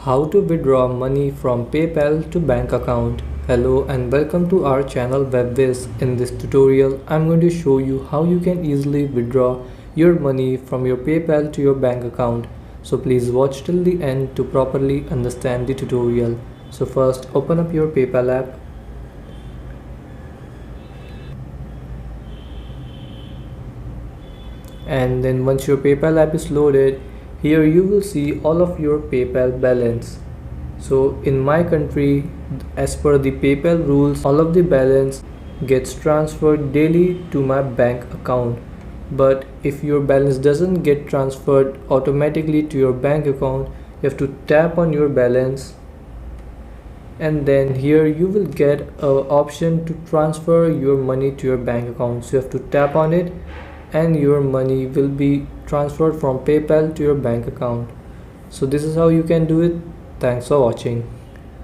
How to withdraw money from PayPal to bank account. Hello and welcome to our channel Whizz. In this tutorial, I'm going to show you how you can easily withdraw your money from your PayPal to your bank account. So please watch till the end to properly understand the tutorial. So first, open up your PayPal app. And then once your PayPal app is loaded, here you will see all of your PayPal balance. So in my country, as per the PayPal rules, all of the balance gets transferred daily to my bank account. But if your balance doesn't get transferred automatically to your bank account, you have to tap on your balance, and then here you will get an option to transfer your money to your bank account. So you have to tap on it and your money will be transferred from PayPal to your bank account. So this is how you can do it. Thanks for watching.